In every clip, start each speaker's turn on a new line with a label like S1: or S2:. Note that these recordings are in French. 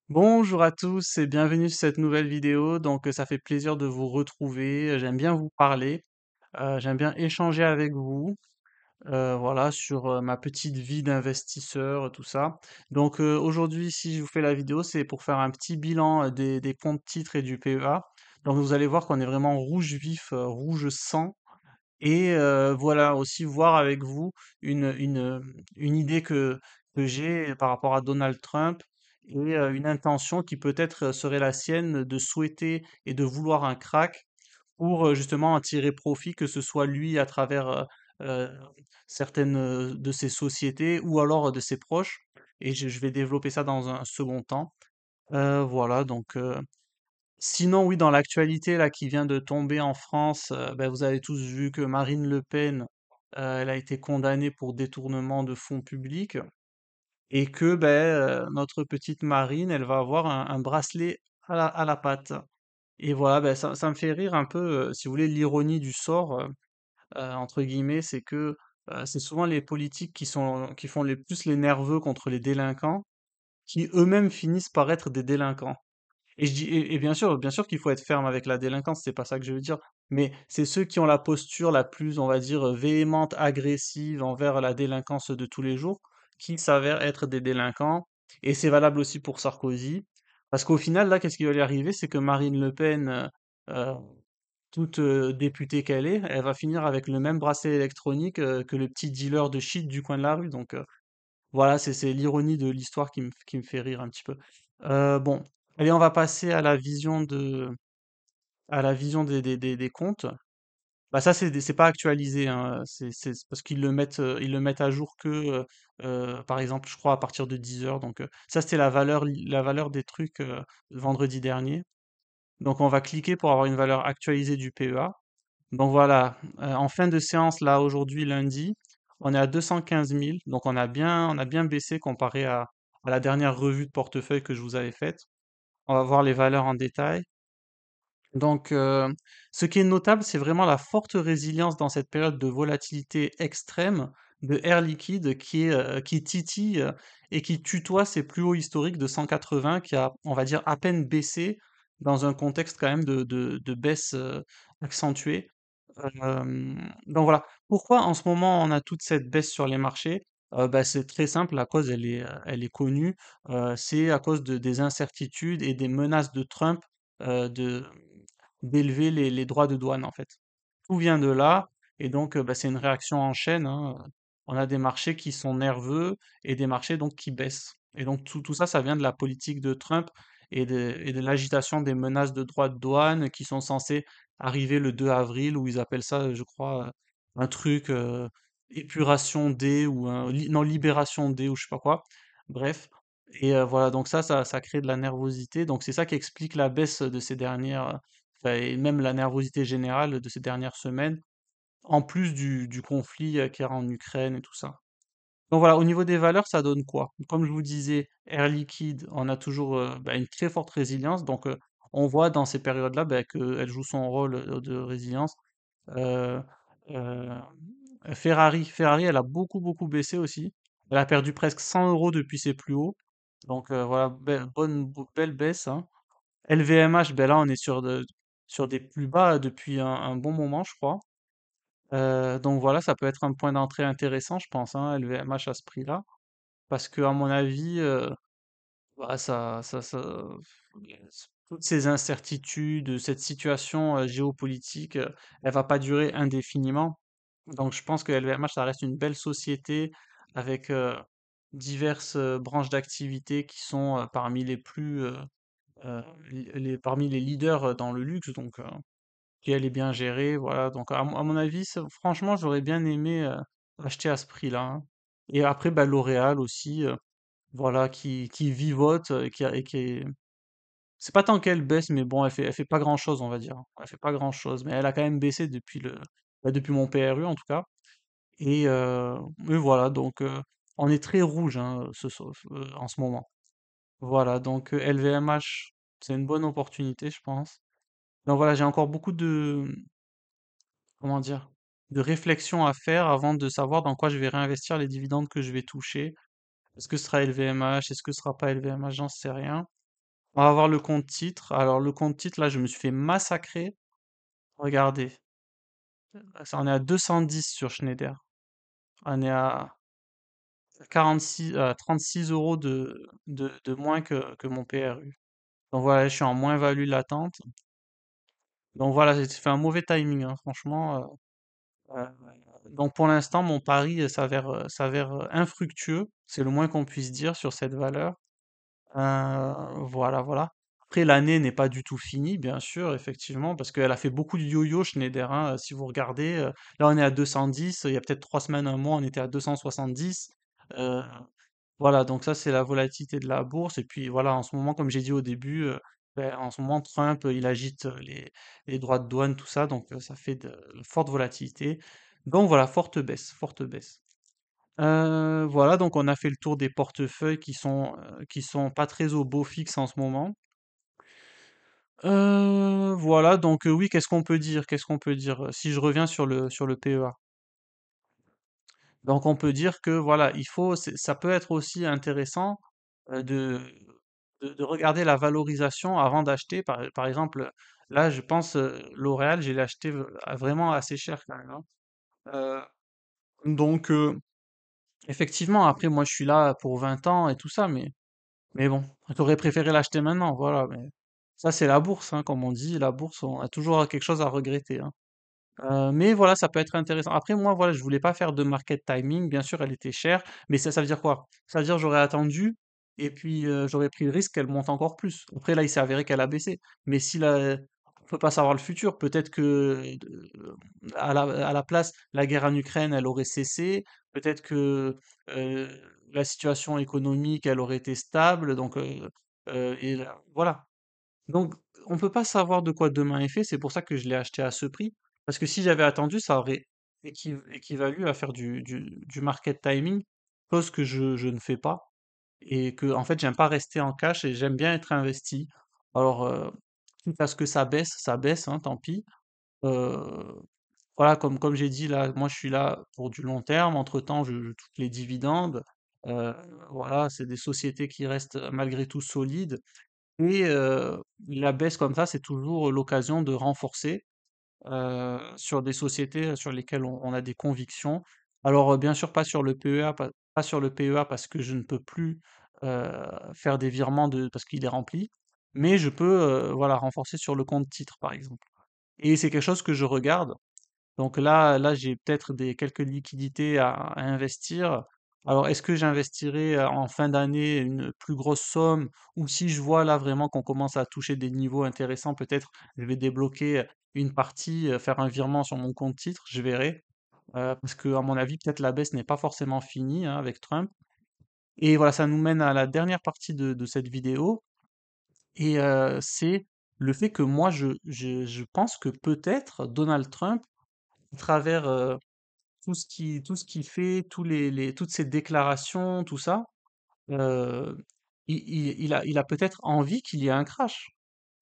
S1: Bonjour à tous et bienvenue sur cette nouvelle vidéo. Ça fait plaisir de vous retrouver. J'aime bien vous parler, j'aime bien échanger avec vous, voilà, sur ma petite vie d'investisseur, tout ça. Aujourd'hui, si je vous fais la vidéo, c'est pour faire un petit bilan des comptes titres et du PEA. Donc, vous allez voir qu'on est vraiment rouge vif, rouge sang. Et voilà, aussi voir avec vous une idée que j'ai par rapport à Donald Trump et une intention qui peut-être serait la sienne de souhaiter et de vouloir un crack pour justement en tirer profit, que ce soit lui à travers euh, certaines de ses sociétés ou alors de ses proches. Et je vais développer ça dans un second temps. Voilà, sinon, oui, dans l'actualité là qui vient de tomber en France, vous avez tous vu que Marine Le Pen, elle a été condamnée pour détournement de fonds publics et que notre petite Marine, elle va avoir un bracelet à la patte. Et voilà, ça me fait rire un peu, si vous voulez, l'ironie du sort, entre guillemets, c'est que c'est souvent les politiques qui font les plus les nerveux contre les délinquants, qui eux-mêmes finissent par être des délinquants. Et bien sûr qu'il faut être ferme avec la délinquance, c'est pas ça que je veux dire, mais c'est ceux qui ont la posture la plus, on va dire, véhémente, agressive envers la délinquance de tous les jours, qui s'avèrent être des délinquants. Et c'est valable aussi pour Sarkozy, parce qu'au final, là, qu'est-ce qui va lui arriver? C'est que Marine Le Pen, euh, toute députée qu'elle est, elle va finir avec le même bracelet électronique que le petit dealer de shit du coin de la rue. Voilà, c'est l'ironie de l'histoire qui me fait rire un petit peu. Bon, allez, on va passer à la vision des comptes. Bah ça, c'est pas actualisé, hein, c'est parce ils le mettent à jour que, par exemple, je crois à partir de 10 heures. Ça, c'était la valeur des trucs vendredi dernier. Donc, on va cliquer pour avoir une valeur actualisée du PEA. Donc voilà, en fin de séance, là, aujourd'hui, lundi, on est à 215 000. Donc on a bien baissé comparé à la dernière revue de portefeuille que je vous avais faite. On va voir les valeurs en détail. Donc, ce qui est notable, c'est vraiment la forte résilience dans cette période de volatilité extrême de Air Liquide qui titille et qui tutoie ses plus hauts historiques de 180, qui a, on va dire, à peine baissé dans un contexte quand même de baisse accentuée. Donc voilà. Pourquoi en ce moment on a toute cette baisse sur les marchés? C'est très simple, la cause elle est connue, c'est à cause des incertitudes et des menaces de Trump de d'élever les droits de douane en fait. Tout vient de là et c'est une réaction en chaîne, hein. On a des marchés qui sont nerveux et des marchés donc qui baissent. Et donc tout ça, ça vient de la politique de Trump et de l'agitation des menaces de droits de douane qui sont censées arriver le 2 avril où ils appellent ça, je crois, un truc épuration D ou non libération D ou je sais pas quoi. Bref. Et voilà, donc ça crée de la nervosité. Donc c'est ça qui explique la baisse de ces dernières, enfin, et même la nervosité générale de ces dernières semaines, en plus du conflit qu'il y a en Ukraine et tout ça. Donc voilà, au niveau des valeurs, ça donne quoi? Comme je vous disais, Air Liquide, on a toujours une très forte résilience. On voit dans ces périodes-là qu'elle joue son rôle de résilience. Euh, euh, Ferrari, elle a beaucoup baissé aussi. Elle a perdu presque 100 euros depuis ses plus hauts. Voilà, belle baisse, hein. LVMH, là, on est sur des plus bas depuis un bon moment, je crois. Donc voilà, ça peut être un point d'entrée intéressant, je pense, hein, LVMH à ce prix-là. Parce que, à mon avis, toutes ces incertitudes, cette situation géopolitique, elle va pas durer indéfiniment. Donc je pense que LVMH, ça reste une belle société avec diverses branches d'activité qui sont parmi les plus, parmi les leaders dans le luxe. Puis elle est bien gérée, voilà. À mon avis, franchement, j'aurais bien aimé acheter à ce prix-là, hein. Et après, L'Oréal aussi, voilà, qui vivote, et qui est... C'est pas tant qu'elle baisse, mais bon, elle fait pas grand-chose, on va dire. Elle fait pas grand-chose, mais elle a quand même baissé depuis mon PRU, en tout cas. Et voilà, on est très rouge, hein, en ce moment. Voilà, LVMH, c'est une bonne opportunité, je pense. Donc voilà, j'ai encore beaucoup comment dire, de réflexion à faire avant de savoir dans quoi je vais réinvestir les dividendes que je vais toucher. Est-ce que ce sera LVMH? Est-ce que ce sera pas LVMH? J'en sais rien. On va voir le compte titre. Alors le compte titre, là, je me suis fait massacrer. Regardez, ça on est à 210 sur Schneider. On est à 36 euros de moins que mon PRU. Donc voilà, je suis en moins-value latente. Donc voilà, j'ai fait un mauvais timing, hein, franchement. Donc pour l'instant, mon pari s'avère infructueux, c'est le moins qu'on puisse dire sur cette valeur. Voilà, voilà. Après, l'année n'est pas du tout finie, bien sûr, effectivement, parce qu'elle a fait beaucoup de yo-yo, Schneider, hein. Si vous regardez, là on est à 210, il y a peut-être 3 semaines, un mois, on était à 270. Euh, voilà, donc ça c'est la volatilité de la bourse. Et puis voilà, en ce moment, comme j'ai dit au début, ben, en ce moment, Trump, il agite les droits de douane, tout ça, donc ça fait de forte volatilité. Donc voilà, forte baisse, forte baisse. Voilà, donc on a fait le tour des portefeuilles qui sont pas très au beau fixe en ce moment. Voilà, donc oui, qu'est-ce qu'on peut dire? Qu'est-ce qu'on peut dire? Si je reviens sur le PEA. Donc on peut dire que voilà, ça peut être aussi intéressant euh, de, de regarder la valorisation avant d'acheter. Par exemple, là, je pense L'Oréal, j'ai acheté vraiment assez cher quand même, hein. Euh, donc effectivement, après moi je suis là pour 20 ans et tout ça, mais bon, j'aurais préféré l'acheter maintenant, voilà. Mais ça c'est la bourse, hein, comme on dit, la bourse, on a toujours quelque chose à regretter, hein. Mais voilà, ça peut être intéressant. Après, moi, voilà, je voulais pas faire de market timing. Bien sûr, elle était chère, mais ça veut dire quoi? Ça veut dire j'aurais attendu et puis j'aurais pris le risque qu'elle monte encore plus. Après, là, il s'est avéré qu'elle a baissé. Mais si la, on peut pas savoir le futur. Peut-être que à la place, la guerre en Ukraine, elle aurait cessé. Peut-être que euh, la situation économique, elle aurait été stable. Donc, voilà. Donc, on peut pas savoir de quoi demain est fait, c'est pour ça que je l'ai acheté à ce prix. Parce que si j'avais attendu, ça aurait équivalu à faire du market timing, chose que je ne fais pas. Et que, en fait, j'aime pas rester en cash et j'aime bien être investi. Alors, quitte à ce que ça baisse, hein, tant pis. Euh, voilà, comme j'ai dit, là, moi je suis là pour du long terme. Entre-temps, je touche les dividendes. Euh, voilà, c'est des sociétés qui restent malgré tout solides. Et la baisse comme ça, c'est toujours l'occasion de renforcer sur des sociétés sur lesquelles on a des convictions. Alors bien sûr pas sur le PEA, pas sur le PEA parce que je ne peux plus faire des virements parce qu'il est rempli, mais je peux voilà renforcer sur le compte titre par exemple. Et c'est quelque chose que je regarde. Donc là, j'ai peut-être quelques liquidités à investir. Alors, est-ce que j'investirai en fin d'année une plus grosse somme ou si je vois là vraiment qu'on commence à toucher des niveaux intéressants, peut-être je vais débloquer une partie, faire un virement sur mon compte titre, je verrai. Parce que à mon avis, peut-être la baisse n'est pas forcément finie hein, avec Trump. Et voilà, ça nous mène à la dernière partie de cette vidéo. Et c'est le fait que moi, je pense que peut-être Donald Trump, à travers tout ce qu'il fait, toutes ces déclarations, tout ça, euh, il a peut-être envie qu'il y ait un crash.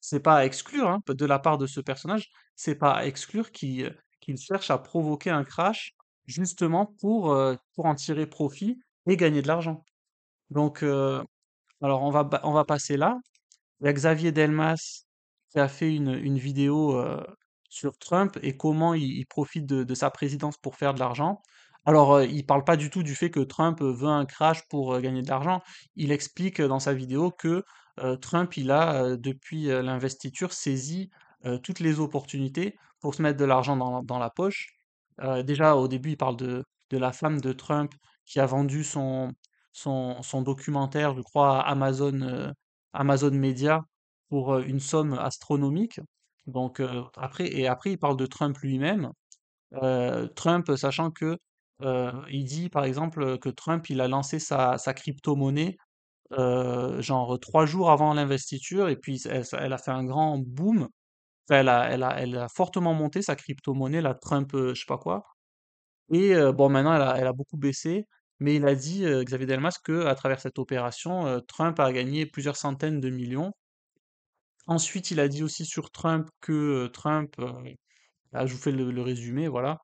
S1: C'est pas à exclure, hein, de la part de ce personnage, c'est pas à exclure qu'il cherche à provoquer un crash justement pour en tirer profit et gagner de l'argent. Donc, alors on va passer là. Il y a Xavier Delmas qui a fait une vidéo sur Trump et comment il profite de sa présidence pour faire de l'argent. Alors, il parle pas du tout du fait que Trump veut un crash pour gagner de l'argent. Il explique dans sa vidéo que Trump, il a, depuis l'investiture, saisi toutes les opportunités pour se mettre de l'argent dans la poche. Déjà, au début, il parle de la femme de Trump qui a vendu son documentaire, je crois, à Amazon Media pour une somme astronomique. Donc après il parle de Trump lui-même. Trump, sachant que il dit par exemple que Trump il a lancé sa crypto-monnaie genre 3 jours avant l'investiture et puis elle a fait un grand boom. Enfin, elle a fortement monté sa crypto-monnaie, la Trump, je sais pas quoi. Et bon, maintenant, elle a beaucoup baissé, mais il a dit, Xavier Delmas, que à travers cette opération, Trump a gagné plusieurs centaines de millions. Ensuite, il a dit aussi sur Trump que Trump, là, je vous fais le résumé, voilà,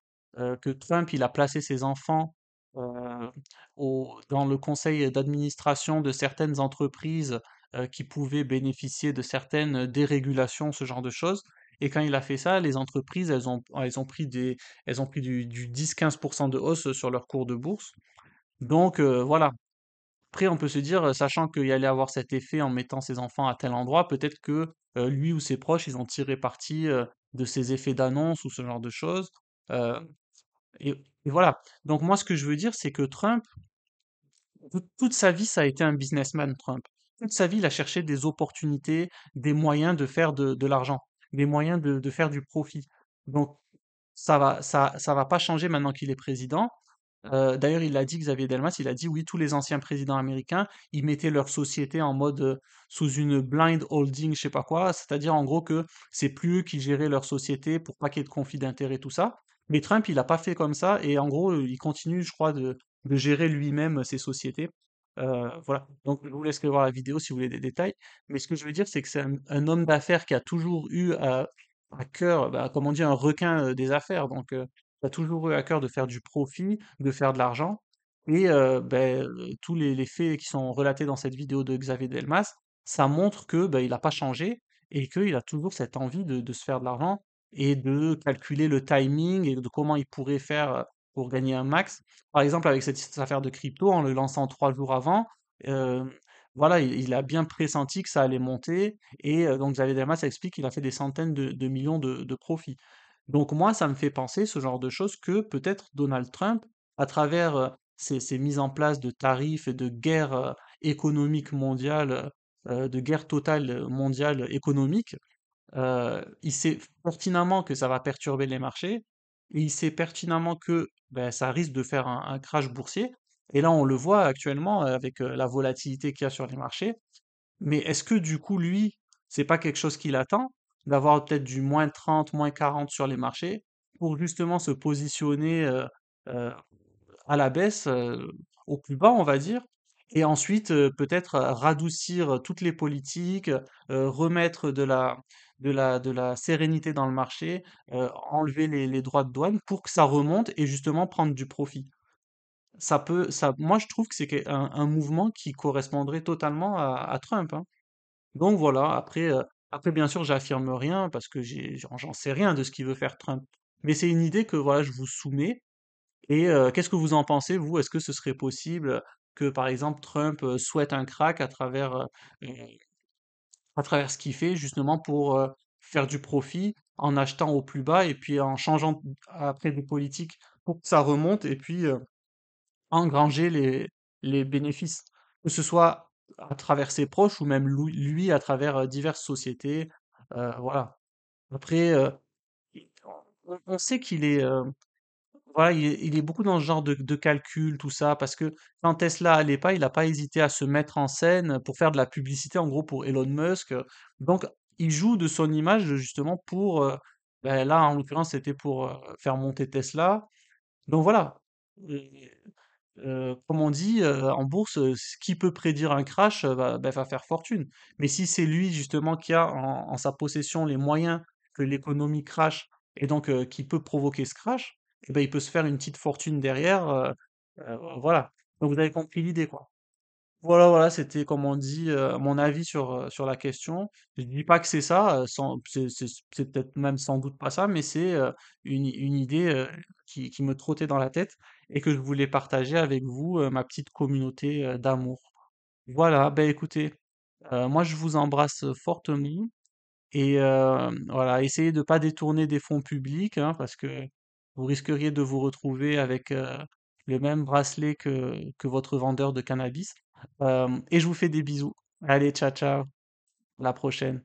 S1: que Trump, il a placé ses enfants euh, dans le conseil d'administration de certaines entreprises qui pouvaient bénéficier de certaines dérégulations, ce genre de choses. Et quand il a fait ça, les entreprises, elles ont pris du 10-15% de hausse sur leur cours de bourse. Donc voilà. Après, on peut se dire, sachant qu'il allait avoir cet effet en mettant ses enfants à tel endroit, peut-être que lui ou ses proches, ils ont tiré parti de ces effets d'annonce ou ce genre de choses. Euh, et, et voilà. Donc moi, ce que je veux dire, c'est que Trump, toute sa vie, ça a été un businessman, Trump. Toute sa vie, il a cherché des opportunités, des moyens de faire de l'argent, des moyens de faire du profit. Donc ça va pas changer maintenant qu'il est président. D'ailleurs, il l'a dit, Xavier Delmas, il a dit oui, tous les anciens présidents américains, ils mettaient leur société en mode sous une blind holding, je sais pas quoi, c'est-à-dire en gros que c'est plus eux qui géraient leur société pour pas qu'il y ait de conflit d'intérêts, tout ça. Mais Trump, il a pas fait comme ça et en gros, il continue, je crois, de gérer lui-même ses sociétés. Voilà. Donc, je vous laisse voir la vidéo si vous voulez des détails. Mais ce que je veux dire, c'est que c'est un homme d'affaires qui a toujours eu à cœur, bah, comme on dit, un requin des affaires. Donc, tu as toujours eu à cœur de faire du profit, de faire de l'argent. Et tous les faits qui sont relatés dans cette vidéo de Xavier Delmas, ça montre que il n'a pas changé et qu'il a toujours cette envie de se faire de l'argent et de calculer le timing et de comment il pourrait faire pour gagner un max. Par exemple, avec cette affaire de crypto, en le lançant 3 jours avant, euh, voilà, il a bien pressenti que ça allait monter et donc Xavier Delmas explique qu'il a fait des centaines de millions de profits. Donc moi, ça me fait penser ce genre de choses que peut-être Donald Trump, à travers ces mises en place de tarifs et de guerres économiques mondiales, de guerre totale mondiale économique, il sait pertinemment que ça va perturber les marchés, et il sait pertinemment que ça risque de faire un crash boursier. Et là, on le voit actuellement avec la volatilité qu'il y a sur les marchés. Mais est-ce que du coup, lui, c'est pas quelque chose qu'il attend, d'avoir peut-être du -30, -40 sur les marchés, pour justement se positionner euh, à la baisse, au plus bas, on va dire, et ensuite peut-être radoucir toutes les politiques, remettre de la sérénité dans le marché, enlever les droits de douane pour que ça remonte et justement prendre du profit. Moi je trouve que un mouvement qui correspondrait totalement à Trump, hein. Donc voilà, après bien sûr, j'affirme rien parce que j'en sais rien de ce qu'il veut faire Trump. Mais c'est une idée que voilà, je vous soumets. Et qu'est-ce que vous en pensez, vous? Est-ce que ce serait possible que, par exemple, Trump souhaite un crack à travers ce qu'il fait, justement pour faire du profit en achetant au plus bas et puis en changeant après des politiques pour que ça remonte et puis engranger les bénéfices, que ce soit à travers ses proches ou même lui à travers diverses sociétés. Voilà. Après, on sait qu'il est, voilà, il est beaucoup dans ce genre de calcul, tout ça, parce que quand Tesla allait pas, il n'a pas hésité à se mettre en scène pour faire de la publicité, en gros, pour Elon Musk. Donc, il joue de son image justement pour, là, en l'occurrence, c'était pour faire monter Tesla. Donc voilà. Comme on dit, en bourse, ce qui peut prédire un crash, va faire fortune. Mais si c'est lui justement qui a en sa possession les moyens que l'économie crache et donc qui peut provoquer ce crash, et ben, il peut se faire une petite fortune derrière, voilà. Donc vous avez compris l'idée, quoi. Voilà, voilà, c'était comme on dit, mon avis sur la question. Je dis pas que c'est ça, c'est peut-être même sans doute pas ça, mais c'est une idée qui me trottait dans la tête et que je voulais partager avec vous, ma petite communauté d'amour. Voilà, ben écoutez, moi je vous embrasse fortement et voilà, essayez de pas détourner des fonds publics, hein, parce que vous risqueriez de vous retrouver avec le même bracelet que votre vendeur de cannabis. Et je vous fais des bisous. Allez, ciao, ciao. À la prochaine.